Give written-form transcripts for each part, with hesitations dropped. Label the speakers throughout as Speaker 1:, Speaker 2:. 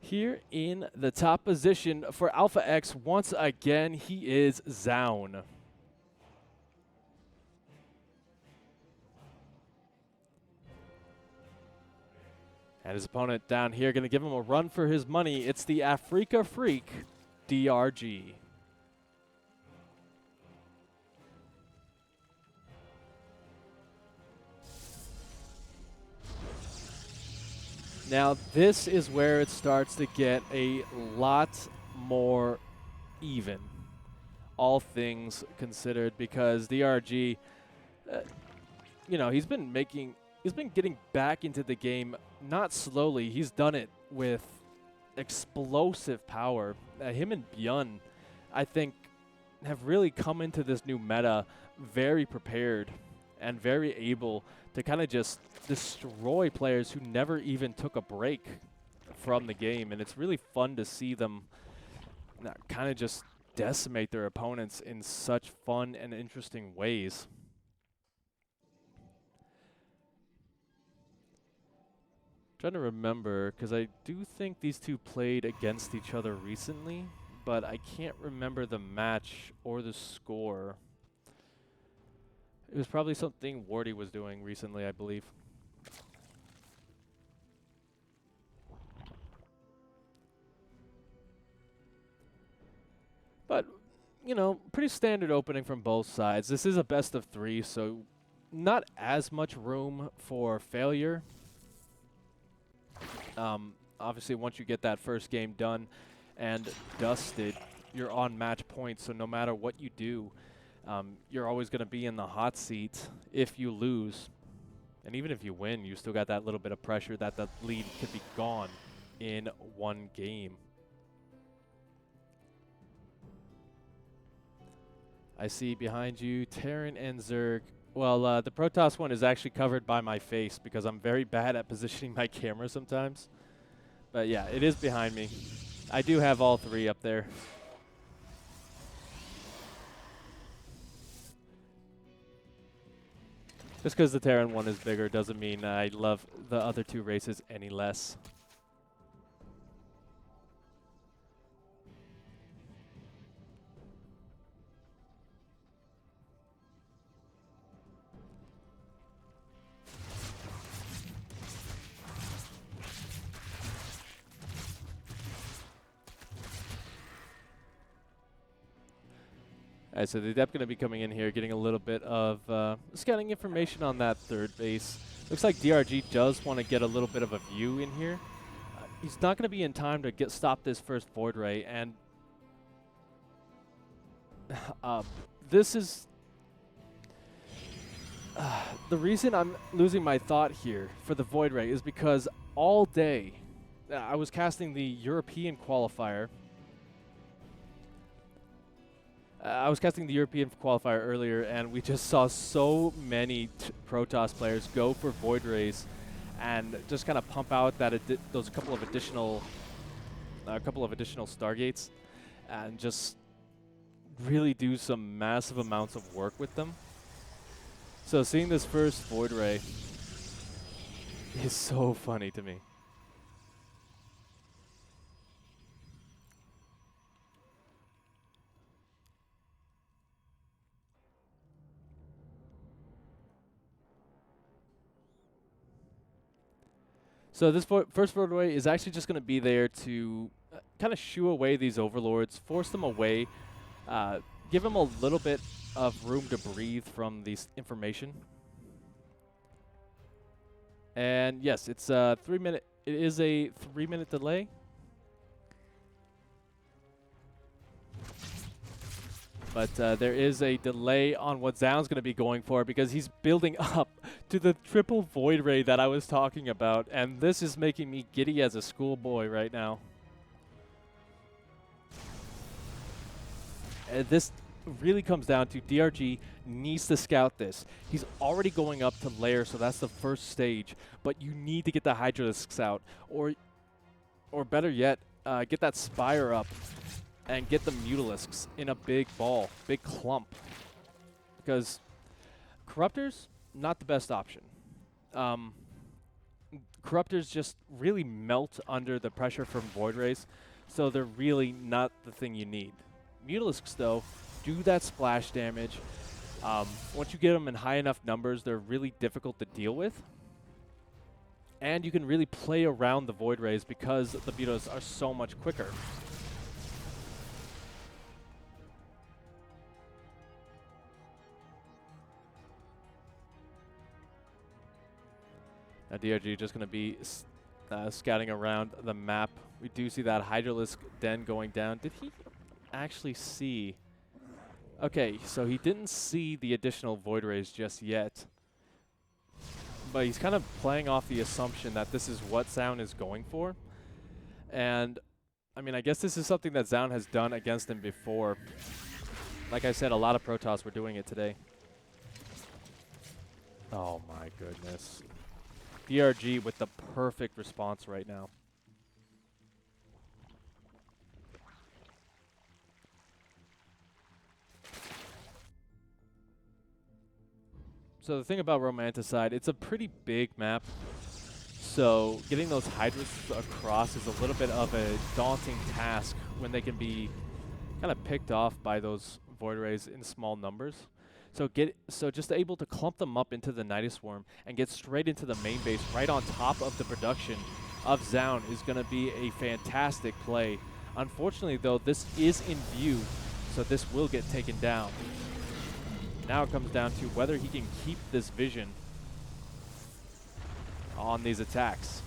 Speaker 1: Here in the top position for Alpha X, once again, he is ZOUN. And his opponent down here going to give him a run for his money. It's the Africa Freak, DRG. Now, this is where it starts to get a lot more even, all things considered, because DRG, you know, he's been getting back into the game, not slowly. He's done it with explosive power. Him and Byun, I think, have really come into this new meta very prepared and very able to kind of just destroy players who never even took a break from the game. And it's really fun to see them kind of just decimate their opponents in such fun and interesting ways. Trying to remember, because I do think these two played against each other recently, but I can't remember the match or the score. It was probably something Wardy was doing recently, I believe. But, you know, pretty standard opening from both sides. This is a best of 3, so not as much room for failure. Obviously, once you get that first game done and dusted, you're on match points, so no matter what you do, you're always going to be in the hot seat if you lose. And even if you win, you still got that little bit of pressure that the lead could be gone in one game. I see behind you, Terran and Zerg. Well, the Protoss one is actually covered by my face because I'm very bad at positioning my camera sometimes. But yeah, it is behind me. I do have all 3 up there. Just because the Terran one is bigger doesn't mean I love the other 2 races any less. Alright, so they're definitely going to be coming in here, getting a little bit of scouting information on that third base. Looks like DRG does want to get a little bit of a view in here. He's not going to be in time to stop this first Void Ray, and this is the reason I'm losing my thought here for the Void Ray is because all day I was casting the European Qualifier. I was casting the European Qualifier earlier, and we just saw so many Protoss players go for Void Rays and just kind of pump out that those couple of additional Stargates, and just really do some massive amounts of work with them. So seeing this first Void Ray is so funny to me. So this first Void Ray is actually just going to be there to kind of shoo away these overlords, force them away, give them a little bit of room to breathe from these information. And yes, it's a 3-minute. It is a 3-minute delay. But there is a delay on what ZOUN's going to be going for because he's building up to the triple Void Ray that I was talking about. And this is making me giddy as a schoolboy right now. This really comes down to DRG needs to scout this. He's already going up to layer, so that's the first stage. But you need to get the Hydralisks out. Or better yet, get that Spire up. And get the Mutalisks in a big ball, big clump. Because Corruptors, not the best option. Corruptors just really melt under the pressure from Void Rays, so they're really not the thing you need. Mutalisks, though, do that splash damage. Once you get them in high enough numbers, they're really difficult to deal with. And you can really play around the Void Rays because the Mutalisks are so much quicker. Now DRG just going to be scouting around the map. We do see that Hydralisk den going down. Did he actually see? Okay, so he didn't see the additional Void Rays just yet. But he's kind of playing off the assumption that this is what ZOUN is going for. And, I mean, I guess this is something that ZOUN has done against him before. Like I said, a lot of Protoss were doing it today. Oh my goodness. DRG with the perfect response right now. So the thing about Romanticide, it's a pretty big map. So getting those Hydras across is a little bit of a daunting task when they can be kind of picked off by those Void Rays in small numbers. So just able to clump them up into the Nidus Swarm and get straight into the main base right on top of the production of ZOUN is going to be a fantastic play. Unfortunately, though, this is in view, so this will get taken down. Now it comes down to whether he can keep this vision on these attacks.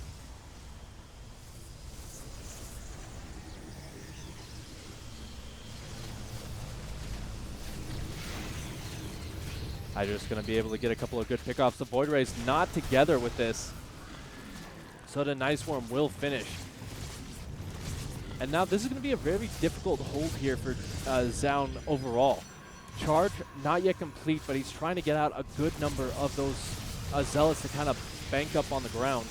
Speaker 1: Hydra's going to be able to get a couple of good pickoffs. The Void Rays not together with this. So the Nidus Swarm will finish. And now this is going to be a very difficult hold here for ZOUN overall. Charge not yet complete, but he's trying to get out a good number of those Zealots to kind of bank up on the ground.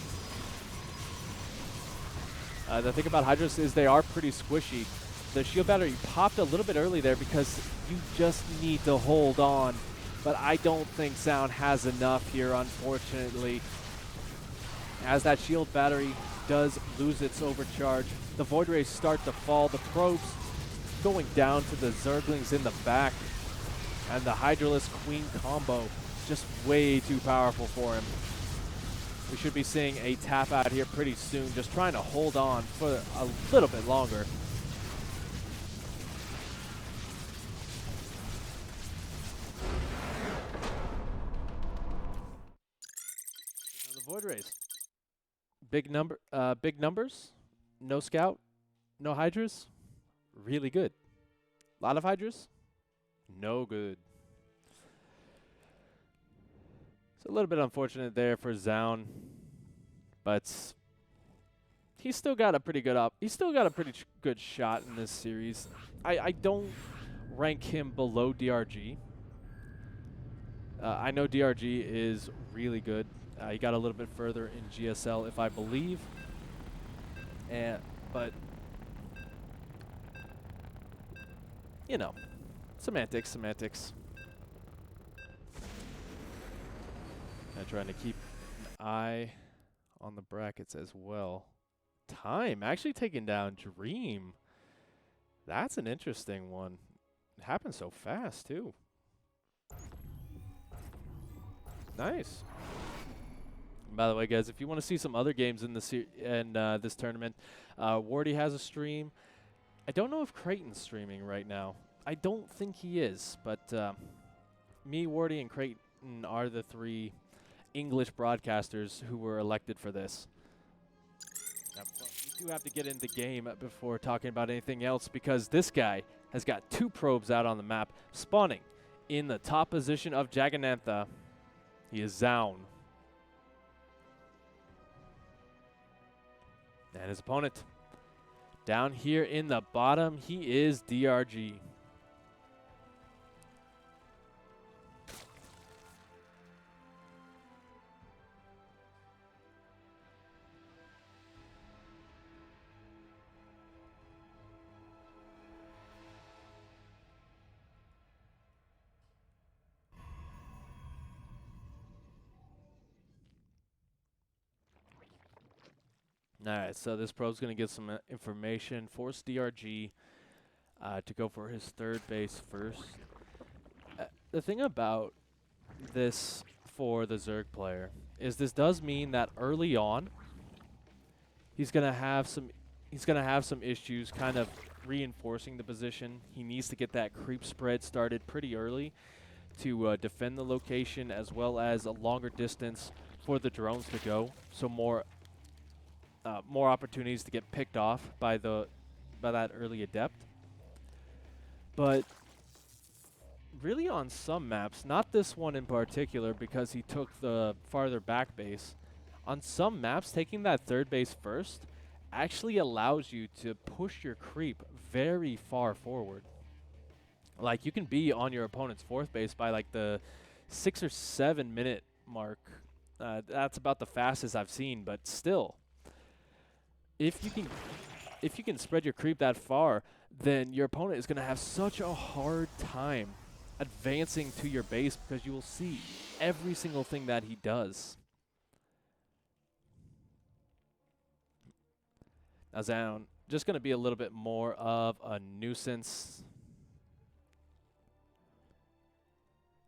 Speaker 1: The thing about Hydras is they are pretty squishy. The shield battery popped a little bit early there because you just need to hold on. But I don't think ZOUN has enough here, unfortunately. As that shield battery does lose its overcharge, the Void Rays start to fall. The probes going down to the Zerglings in the back. And the Hydralisk Queen combo just way too powerful for him. We should be seeing a tap out here pretty soon, just trying to hold on for a little bit longer. The Void Rays. Big numbers, no scout, no Hydras, really good. A lot of Hydras, no good. It's a little bit unfortunate there for ZOUN, but he's still got a pretty good good shot in this series. I don't rank him below DRG. I know DRG is really good. He got a little bit further in GSL, if I believe. But you know, semantics. I'm trying to keep an eye on the brackets as well. Time actually taking down Dream. That's an interesting one. It happened so fast too. Nice. By the way, guys, if you want to see some other games in this tournament, Wardy has a stream. I don't know if Creighton's streaming right now. I don't think he is, but me, Wardy, and Creighton are the three English broadcasters who were elected for this. Now, we do have to get into game before talking about anything else because this guy has got 2 probes out on the map, spawning in the top position of Jagannatha. He is ZOUN. And his opponent down here in the bottom, he is DRG. Alright, so this pro's going to get some information. Force DRG to go for his third base first. The thing about this for the Zerg player is this does mean that early on he's going to have some issues kind of reinforcing the position. He needs to get that creep spread started pretty early to defend the location, as well as a longer distance for the drones to go, so more opportunities to get picked off by that early adept. But really on some maps, not this one in particular because he took the farther back base, on some maps taking that third base first actually allows you to push your creep very far forward. Like, you can be on your opponent's fourth base by like the 6 or 7 minute mark. That's about the fastest I've seen, but still, if you can spread your creep that far, then your opponent is going to have such a hard time advancing to your base because you will see every single thing that he does. Now ZOUN, just going to be a little bit more of a nuisance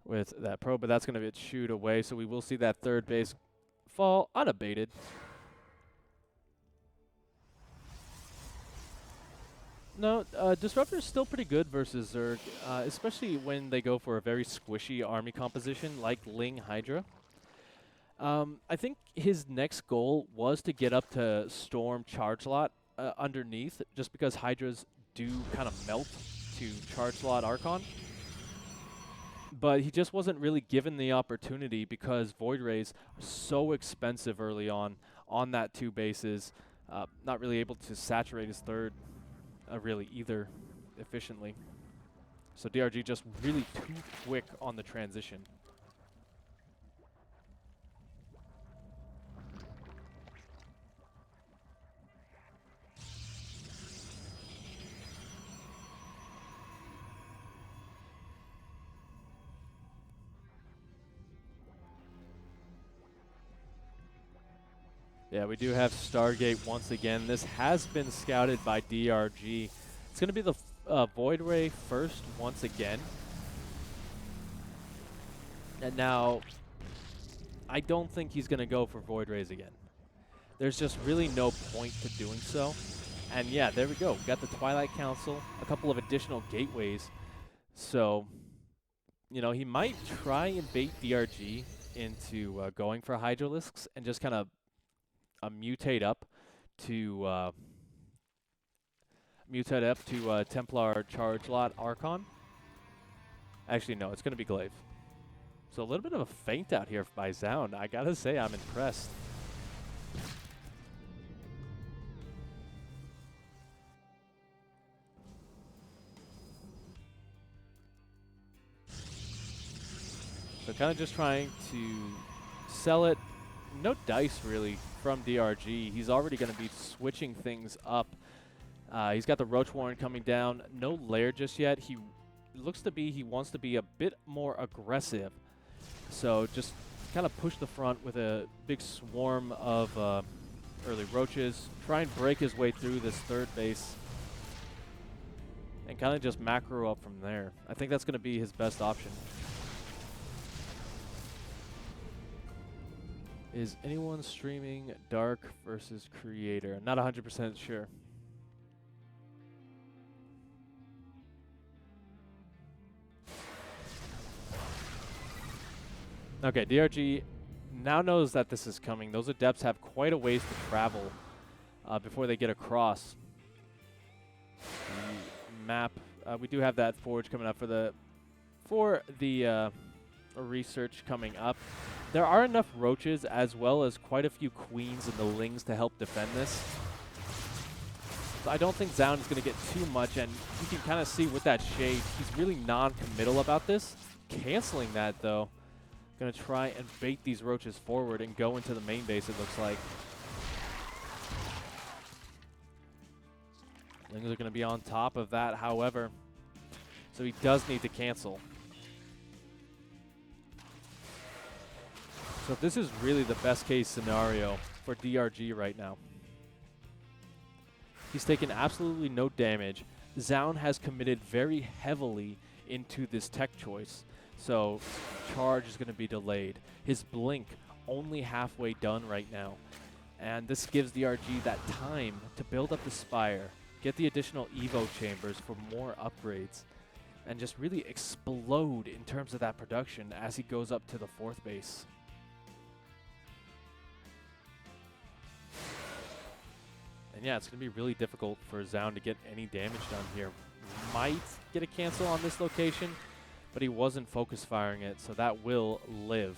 Speaker 1: with that probe, but that's going to be chewed away, so we will see that third base fall unabated. No, Disruptor is still pretty good versus Zerg, especially when they go for a very squishy army composition like Ling Hydra. I think his next goal was to get up to Storm Charge Lot underneath, just because Hydras do kind of melt to Charge Lot Archon. But he just wasn't really given the opportunity because Void Rays are so expensive early on that 2 bases, not really able to saturate his third really either efficiently. So DRG just really too quick on the transition. Yeah, we do have Stargate once again. This has been scouted by DRG. It's going to be the Void Ray first once again. And now, I don't think he's going to go for Void Rays again. There's just really no point to doing so. And yeah, there we go. We got the Twilight Council, a couple of additional gateways. So, you know, he might try and bait DRG into going for Hydralisks and just kind of mutate up to Templar Charge Lot Archon. Actually, no, it's going to be Glaive. So a little bit of a feint out here by ZOUN. I gotta say, I'm impressed. So kind of just trying to sell it. No dice, really, from DRG. He's already going to be switching things up. He's got the Roach Warren coming down. No lair just yet. He wants to be a bit more aggressive. So just kind of push the front with a big swarm of early roaches. Try and break his way through this third base. And kind of just macro up from there. I think that's going to be his best option. Is anyone streaming Dark versus Creator? I'm not 100% sure. Okay, DRG now knows that this is coming. Those Adepts have quite a ways to travel before they get across the map. We do have that Forge coming up for the research coming up. There are enough roaches as well as quite a few queens and the lings to help defend this. So I don't think ZOUN is going to get too much, and you can kind of see with that shade, he's really non-committal about this. Canceling that, though. Going to try and bait these roaches forward and go into the main base, it looks like. Lings are going to be on top of that, however. So he does need to cancel. So this is really the best case scenario for DRG right now. He's taken absolutely no damage. ZOUN has committed very heavily into this tech choice, so charge is going to be delayed. His blink only halfway done right now, and this gives DRG that time to build up the Spire, get the additional Evo chambers for more upgrades, and just really explode in terms of that production as he goes up to the 4th base. And yeah, it's going to be really difficult for ZOUN to get any damage done here. Might get a cancel on this location, but he wasn't focus firing it, so that will live.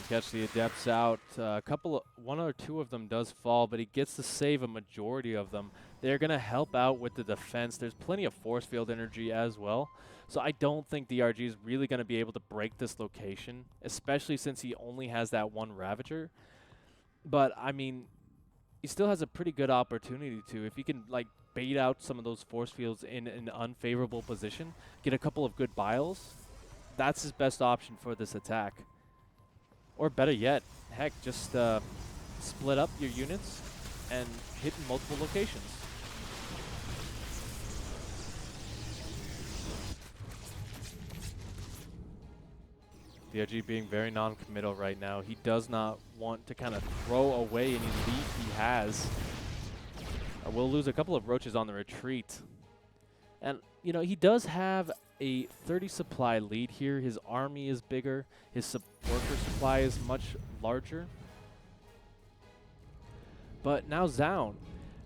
Speaker 1: Catch the Adepts out. One or two of them does fall, but he gets to save a majority of them. They're going to help out with the defense. There's plenty of force field energy as well. So I don't think DRG is really going to be able to break this location, especially since he only has that one Ravager. But, I mean, he still has a pretty good opportunity to. If he can, like, bait out some of those force fields in an unfavorable position, get a couple of good biles, that's his best option for this attack. Or better yet, heck, just split up your units and hit in multiple locations. DRG being very non-committal right now. He does not want to kind of throw away any lead he has. We'll lose a couple of roaches on the retreat. And, you know, he does have a 30 supply lead here. His army is bigger. His worker supply is much larger. But now ZOUN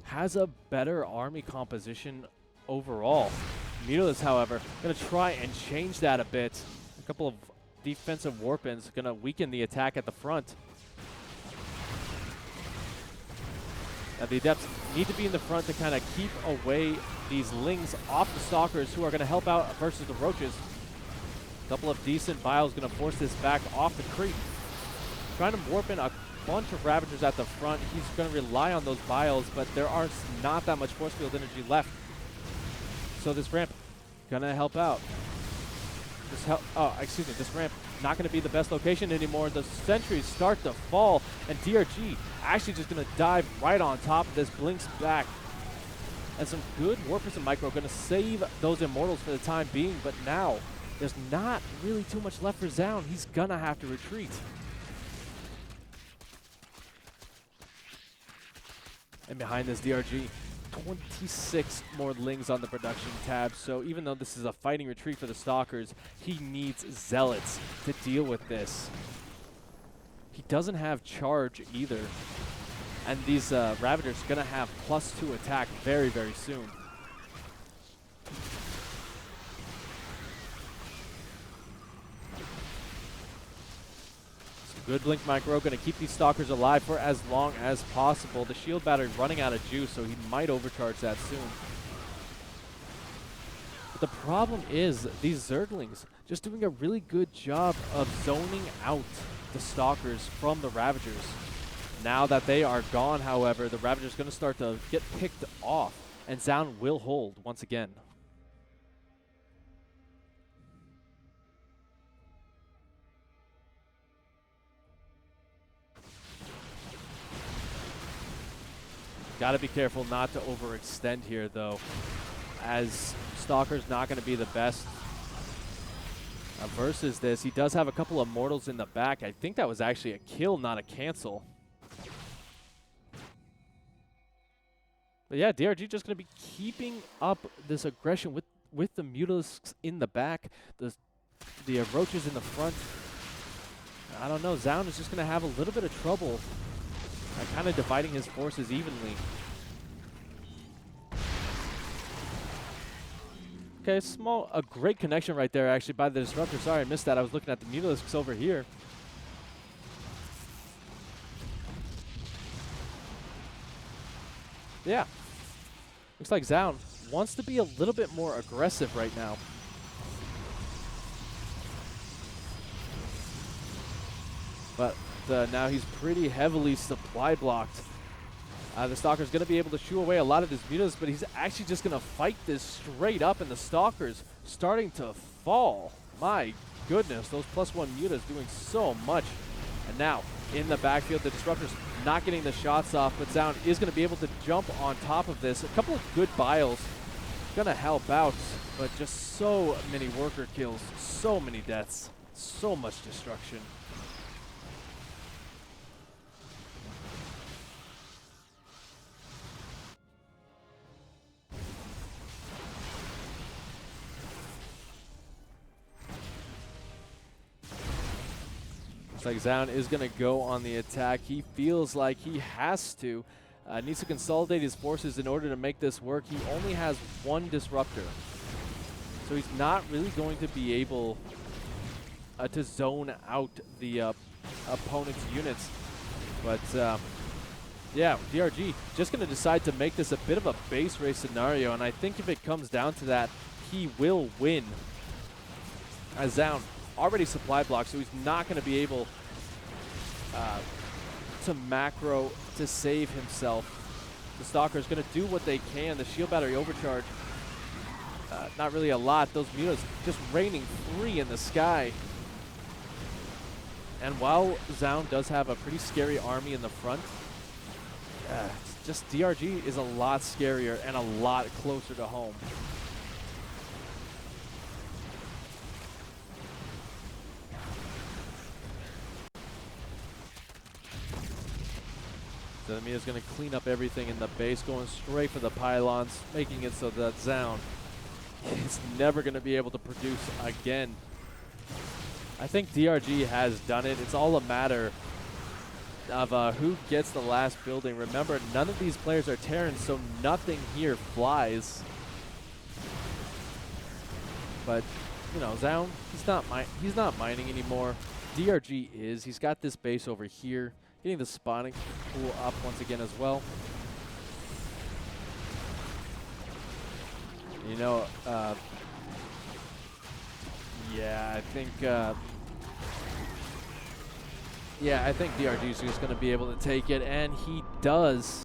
Speaker 1: has a better army composition overall. Mutalisk, however, going to try and change that a bit. A couple of defensive warpins going to weaken the attack at the front. Now the Adepts need to be in the front to kind of keep away these Lings off the Stalkers, who are going to help out versus the Roaches. A couple of decent biles going to force this back off the creep. Trying to warp in a bunch of Ravagers at the front. He's going to rely on those biles, but there are not that much force field energy left. So this ramp going to help out. This ramp not going to be the best location anymore. The sentries start to fall, and DRG actually just going to dive right on top of this, blinks back. And some good Warpers and Micro going to save those Immortals for the time being, but now there's not really too much left for ZOUN. He's going to have to retreat. And behind this, DRG, 26 more Lings on the production tab. So even though this is a fighting retreat for the Stalkers, he needs Zealots to deal with this. He doesn't have charge either. And these Ravagers are going to have +2 attack very, very soon. Good Blink Micro, going to keep these Stalkers alive for as long as possible. The shield battery running out of juice, so he might overcharge that soon. But the problem is these Zerglings just doing a really good job of zoning out the Stalkers from the Ravagers. Now that they are gone, however, the Ravager's going to start to get picked off, and ZOUN will hold once again. Got to be careful not to overextend here, though, as Stalker's not going to be the best versus this. He does have a couple of Mortals in the back. I think that was actually a kill, not a cancel. But yeah, DRG just going to be keeping up this aggression with the Mutalisks in the back, the Roaches in the front. I don't know, ZOUN is just going to have a little bit of trouble kind of dividing his forces evenly. Okay, a great connection right there actually by the Disruptor. Sorry, I missed that. I was looking at the Mutalisks over here. Yeah. Looks like ZOUN wants to be a little bit more aggressive right now. But now he's pretty heavily supply blocked. The Stalker's going to be able to shoo away a lot of his mutas, but he's actually just going to fight this straight up, and the Stalker's starting to fall. My goodness, those +1 mutas doing so much. And now, in the backfield, the Disruptor's not getting the shots off, but ZOUN is going to be able to jump on top of this. A couple of good biles going to help out, but just so many worker kills, so many deaths, so much destruction. Looks like ZOUN is going to go on the attack. He feels like he has to. Needs to consolidate his forces in order to make this work. He only has one Disruptor. So he's not really going to be able to zone out the opponent's units. But yeah, DRG just going to decide to make this a bit of a base race scenario. And I think if it comes down to that, he will win. As ZOUN already supply blocked, so he's not going to be able to macro to save himself. The Stalker is going to do what they can. The shield battery overcharge, not really a lot. Those mutas just raining free in the sky. And while ZOUN does have a pretty scary army in the front, just DRG is a lot scarier and a lot closer to home. So Mia's going to clean up everything in the base, going straight for the pylons, making it so that ZOUN is never going to be able to produce again. I think DRG has done it. It's all a matter of who gets the last building. Remember, none of these players are Terrans, so nothing here flies. But, you know, ZOUN, he's not mining anymore. DRG is. He's got this base over here. Getting the spawning pool up once again as well. You know, yeah, I think DRG is just going to be able to take it, and he does.